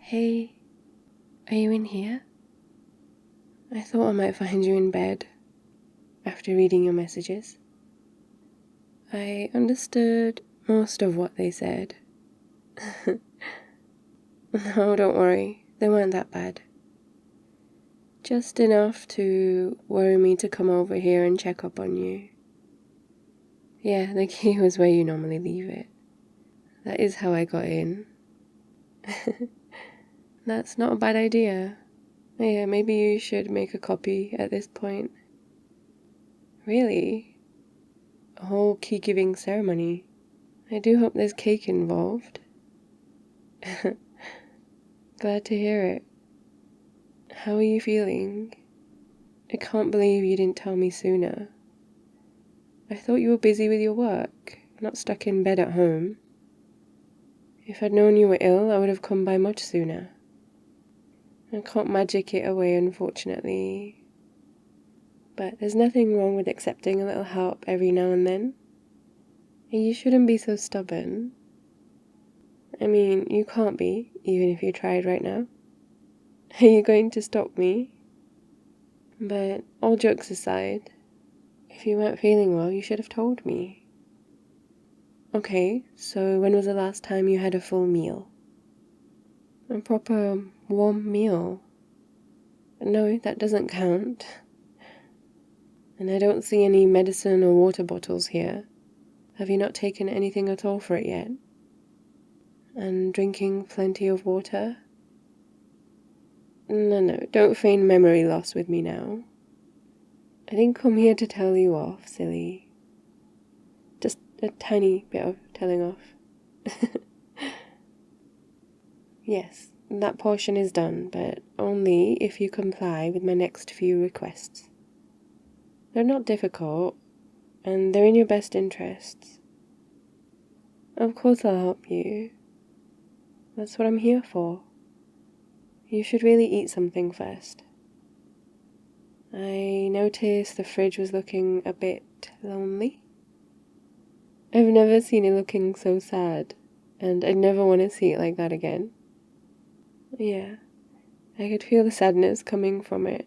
Hey, are you in here? I thought I might find you in bed after reading your messages. I understood most of what they said. No, don't worry, they weren't that bad. Just enough to worry me to come over here and check up on you. Yeah, the key was where you normally leave it. That is how I got in. That's not a bad idea. Yeah, maybe you should make a copy at this point. Really? A whole key-giving ceremony. I do hope there's cake involved. Glad to hear it. How are you feeling? I can't believe you didn't tell me sooner. I thought you were busy with your work, not stuck in bed at home. If I'd known you were ill, I would have come by much sooner. I can't magic it away, unfortunately. But there's nothing wrong with accepting a little help every now and then. And you shouldn't be so stubborn. I mean, you can't be, even if you tried right now. Are you going to stop me? But all jokes aside, if you weren't feeling well, you should have told me. Okay, so when was the last time you had a full meal? A proper warm meal? No, that doesn't count. And I don't see any medicine or water bottles here. Have you not taken anything at all for it yet? And drinking plenty of water? No, don't feign memory loss with me now. I didn't come here to tell you off, silly. Just a tiny bit of telling off. Yes, that portion is done, but only if you comply with my next few requests. They're not difficult, and they're in your best interests. Of course I'll help you. That's what I'm here for. You should really eat something first. I noticed the fridge was looking a bit lonely. I've never seen it looking so sad, and I never want to see it like that again. Yeah, I could feel the sadness coming from it.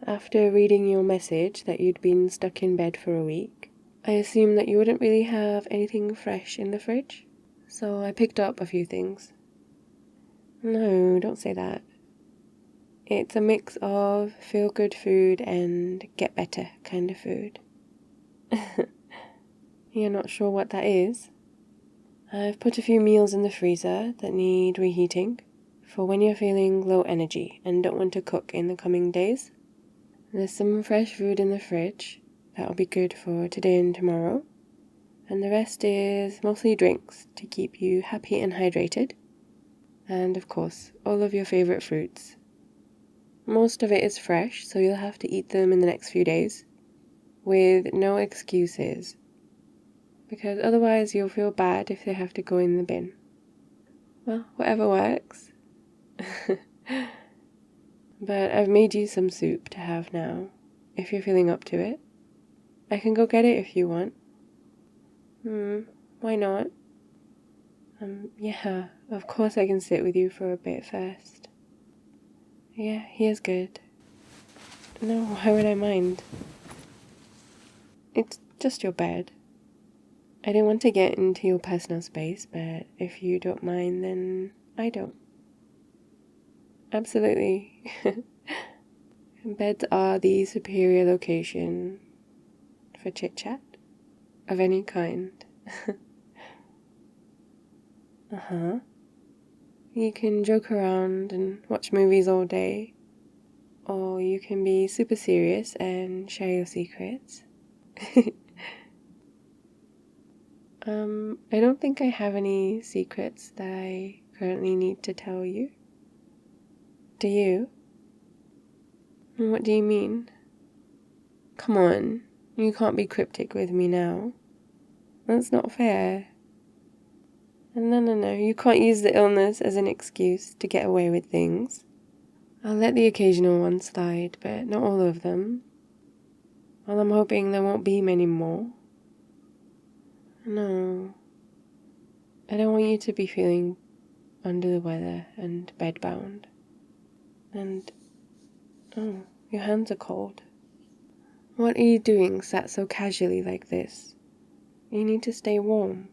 After reading your message that you'd been stuck in bed for a week, I assumed that you wouldn't really have anything fresh in the fridge, so I picked up a few things. No, don't say that. It's a mix of feel-good food and get-better kind of food. You're not sure what that is? I've put a few meals in the freezer that need reheating for when you're feeling low energy and don't want to cook in the coming days. There's some fresh food in the fridge that'll be good for today and tomorrow. And the rest is mostly drinks to keep you happy and hydrated. And of course, all of your favorite fruits. Most of it is fresh, so you'll have to eat them in the next few days with no excuses. Because otherwise you'll feel bad if they have to go in the bin. Well, whatever works. But I've made you some soup to have now, if you're feeling up to it. I can go get it if you want. Why not? Yeah, of course I can sit with you for a bit first. Yeah, he is good. No, why would I mind? It's just your bed. I didn't want to get into your personal space, but if you don't mind, then I don't. Absolutely. Beds are the superior location for chit-chat of any kind. Uh-huh. You can joke around and watch movies all day, or you can be super serious and share your secrets. I don't think I have any secrets that I currently need to tell you. Do you? What do you mean? Come on, you can't be cryptic with me now. That's not fair. No, you can't use the illness as an excuse to get away with things. I'll let the occasional one slide, but not all of them. Well, I'm hoping there won't be many more. No. I don't want you to be feeling under the weather and bedbound. And, oh, your hands are cold. What are you doing sat so casually like this? You need to stay warm.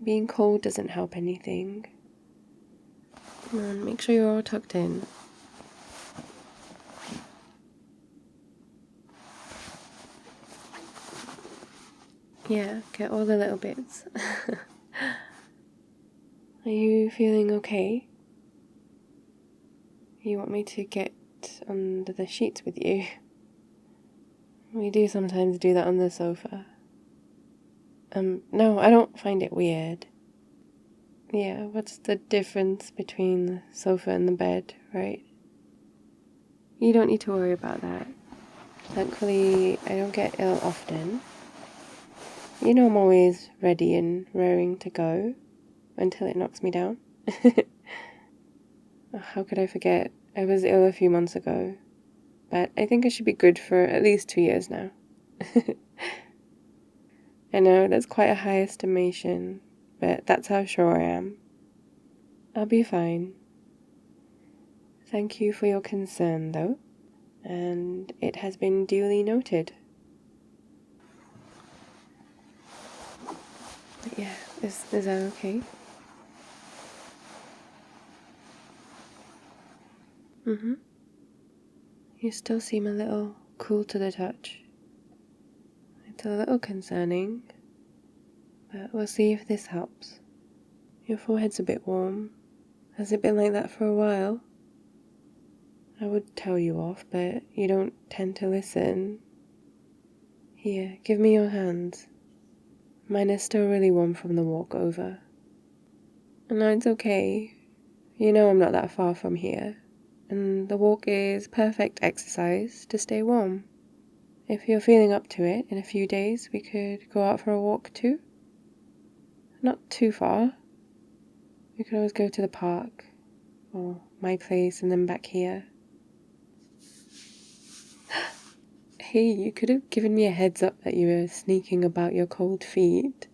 Being cold doesn't help anything. Come on, make sure you're all tucked in. Yeah, get all the little bits. Are you feeling okay? You want me to get under the sheets with you? We do sometimes do that on the sofa. No, I don't find it weird. Yeah, what's the difference between the sofa and the bed, right? You don't need to worry about that. Thankfully, I don't get ill often. You know I'm always ready and raring to go until it knocks me down. How could I forget? I was ill a few months ago, but I think I should be good for at least 2 years now. I know, that's quite a high estimation, but that's how sure I am. I'll be fine. Thank you for your concern, though, and it has been duly noted. But yeah, is that okay? Mm-hmm. You still seem a little cool to the touch. It's a little concerning, but we'll see if this helps. Your forehead's a bit warm. Has it been like that for a while? I would tell you off, but you don't tend to listen. Here, give me your hands. Mine are still really warm from the walk over. No, it's okay. You know I'm not that far from here, and the walk is perfect exercise to stay warm. If you're feeling up to it, in a few days we could go out for a walk too. Not too far. We could always go to the park, or my place and then back here. Hey, you could have given me a heads up that you were sneaking about your cold feet.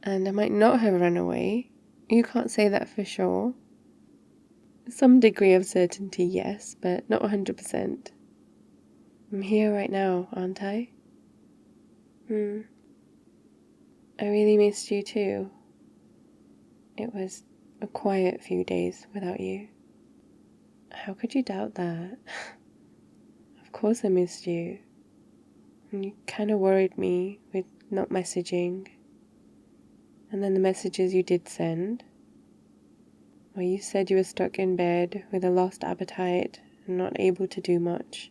And I might not have run away. You can't say that for sure. Some degree of certainty, yes, but not 100%. I'm here right now, aren't I? I really missed you too. It was a quiet few days without you. How could you doubt that? Of course I missed you. And you kind of worried me with not messaging. And then the messages you did send, where you said you were stuck in bed with a lost appetite and not able to do much.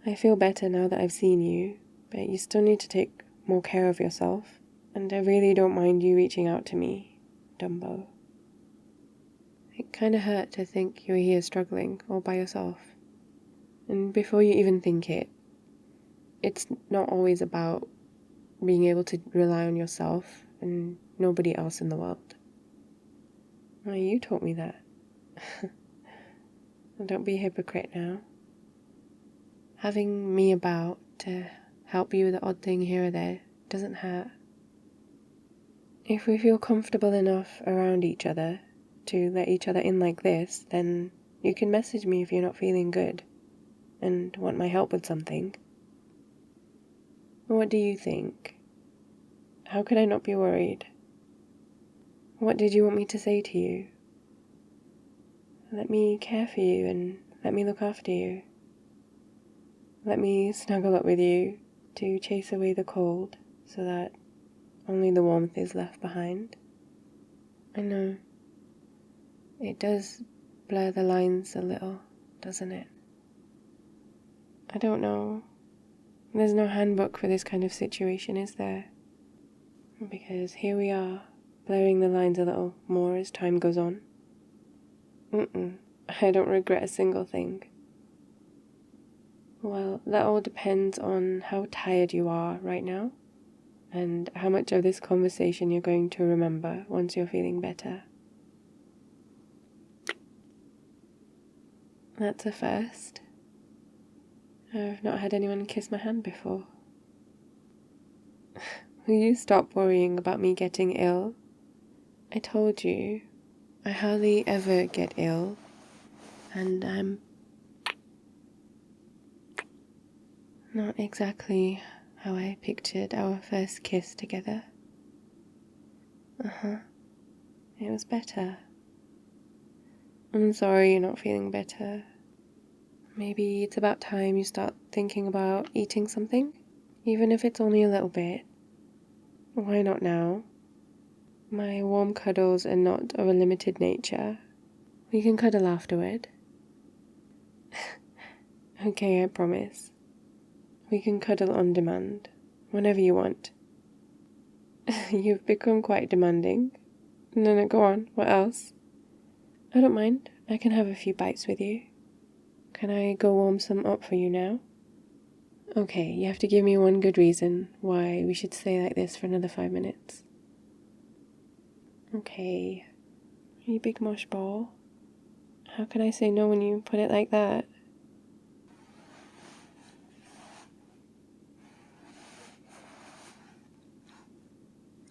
I feel better now that I've seen you, but you still need to take more care of yourself. And I really don't mind you reaching out to me, Dumbo. It kind of hurt to think you were here struggling all by yourself. And before you even think it, it's not always about being able to rely on yourself and nobody else in the world. Well, you taught me that. Don't be a hypocrite now. Having me about to help you with the odd thing here or there doesn't hurt. If we feel comfortable enough around each other to let each other in like this, then you can message me if you're not feeling good and want my help with something. What do you think? How could I not be worried? What did you want me to say to you? Let me care for you and let me look after you. Let me snuggle up with you to chase away the cold so that only the warmth is left behind. I know. It does blur the lines a little, doesn't it? I don't know. There's no handbook for this kind of situation, is there? Because here we are, blurring the lines a little more as time goes on. I don't regret a single thing. Well, that all depends on how tired you are right now, and how much of this conversation you're going to remember once you're feeling better. That's a first. I've not had anyone kiss my hand before. Will you stop worrying about me getting ill? I told you, I hardly ever get ill, and I'm not exactly how I pictured our first kiss together. It was better. I'm sorry you're not feeling better. Maybe it's about time you start thinking about eating something, even if it's only a little bit. Why not now? My warm cuddles are not of a limited nature. We can cuddle afterward. Okay, I promise. We can cuddle on demand, whenever you want. You've become quite demanding. No, go on. What else? I don't mind. I can have a few bites with you. Can I go warm some up for you now? Okay, you have to give me one good reason why we should stay like this for another 5 minutes. Okay. You big mush ball. How can I say no when you put it like that?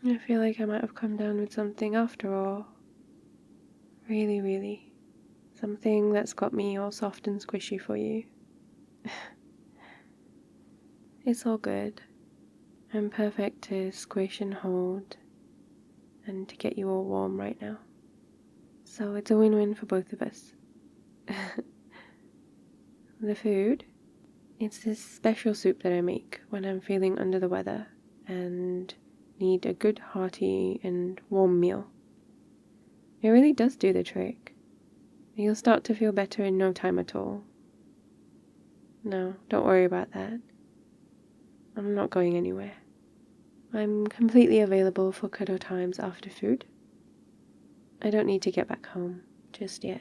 I feel like I might have come down with something after all. Really, really. Something that's got me all soft and squishy for you. It's all good. I'm perfect to squish and hold and to get you all warm right now. So it's a win-win for both of us. The food? It's this special soup that I make when I'm feeling under the weather and need a good hearty and warm meal. It really does do the trick. You'll start to feel better in no time at all. No, don't worry about that. I'm not going anywhere. I'm completely available for cuddle times after food. I don't need to get back home just yet.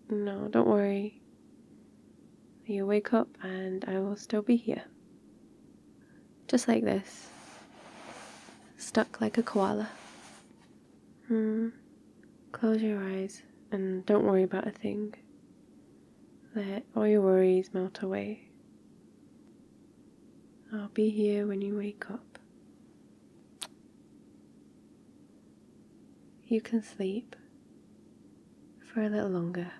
No, don't worry. You wake up and I will still be here. Just like this. Stuck like a koala. Close your eyes and don't worry about a thing. Let all your worries melt away. I'll be here when you wake up. You can sleep for a little longer.